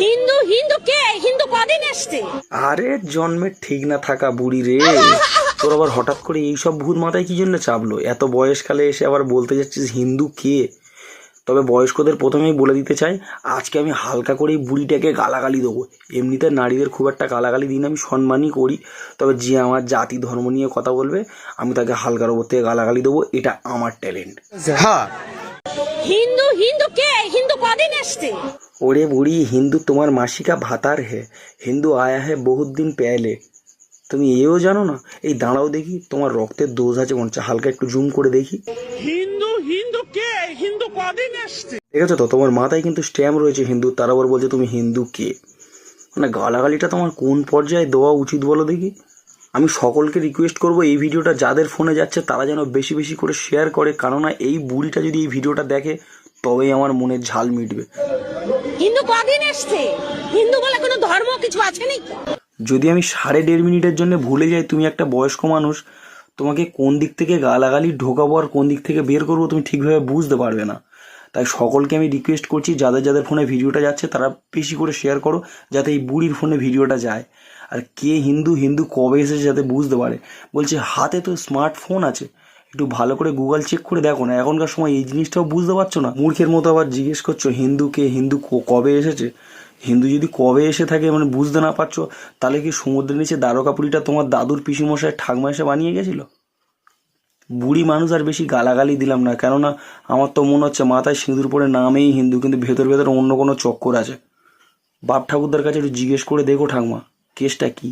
হিন্দু হিন্দু কে হিন্দু কদিন এসছে? আরে জন্মের ঠিক না থাকা বুড়ি রে, তোর আবার হঠাৎ করে এইসব ভূত মাথায় কি জন্য চাপলো? এত বয়সকালে এসে আবার বলতে যাচ্ছিস হিন্দু কে? তবে বয়স্কদের প্রথমেই বলে দিতে চাই, আজকে আমি হালকা করে এই বুড়িটাকে গালাগালি দেবো। এমনিতে নারীদের খুব একটা গালাগালি দিন আমি সম্মানই করি, তবে যে আমার জাতি ধর্ম নিয়ে কথা বলবে আমি তাকে হালকার ওপর থেকে গালাগালি দেবো, এটা আমার ট্যালেন্ট। হ্যাঁ, হিন্দু হিন্দু কে হিন্দু কদিন এসছে? ওরে বুড়ি, হিন্দু তোমার মাসি का भातार है, हिंदू आया है बहुत दिन पहले। তুমি এও জানো না? এই দাঁড়াও দেখি, তোমার রক্তের দোষ আছে মনে হচ্ছে, হালকা একটু জুম করে দেখি। হিন্দু হিন্দু কে হিন্দু কদিন এসছে? দেখেছো তো, তোমার মাথায় কিন্তু স্ট্যাম্প রয়েছে হিন্দু, তার আবার বলছে তুমি হিন্দু কে। মানে গালাগালিটা তোমার কোন পর্যায়ে দেওয়া উচিত বলো দেখি। আমি সকলকে রিকোয়েস্ট করব, এই ভিডিওটা যাদের ফোনে যাচ্ছে তারা যেন বেশি বেশি করে শেয়ার করে, কেননা এই বুড়িটা যদি এই ভিডিওটা দেখে তবেই আমার মনের ঝাল মিটবে। হিন্দু কদিন এসছে? হিন্দু বলে কোনো ধর্ম কিছু আছে নাকি? যদি আমি 1.5 মিনিটের জন্য ভুলে যাই তুমি একটা বয়স্ক মানুষ, তোমাকে কোন দিক থেকে গালাগালি ঢোকাবো আর কোন দিক থেকে বের করবো তুমি ঠিকভাবে বুঝতে পারবে না। তাই সকলকে আমি রিকোয়েস্ট করছি, যাদের যাদের ফোনে ভিডিওটা যাচ্ছে তারা বেশি করে শেয়ার করো, যাতে এই বুড়ির ফোনে ভিডিওটা যায়। আর কে হিন্দু, হিন্দু কবে এসেছে যাতে বুঝতে পারে। বলছে হাতে তো স্মার্টফোন আছে, একটু ভালো করে গুগল চেক করে দেখো না, এখনকার সময় এই জিনিসটাও বুঝতে পারছো না। মূর্খের মতো আবার জিজ্ঞেস করছো হিন্দু কে, হিন্দু কবে এসেছে। হিন্দু যদি কবে এসে থাকে মানে বুঝতে না পারছো, তাহলে কি সমুদ্রের নিচে দ্বারকাপুরীটা তোমার দাদুর পিসিমশাই ঠাকমা এসে বানিয়ে গেছিল? বুড়ি মানুষ আর বেশি গালাগালি দিলাম না, কেননা আমার তো মনে হচ্ছে মাথায় সিঁদুর পরে নামেই হিন্দু, কিন্তু ভেতর ভেতর অন্য কোনো চক্কর আছে। বাপ ঠাকুরদার কাছে একটু জিজ্ঞেস করে দেখো ঠাকমা, কেসটা কি।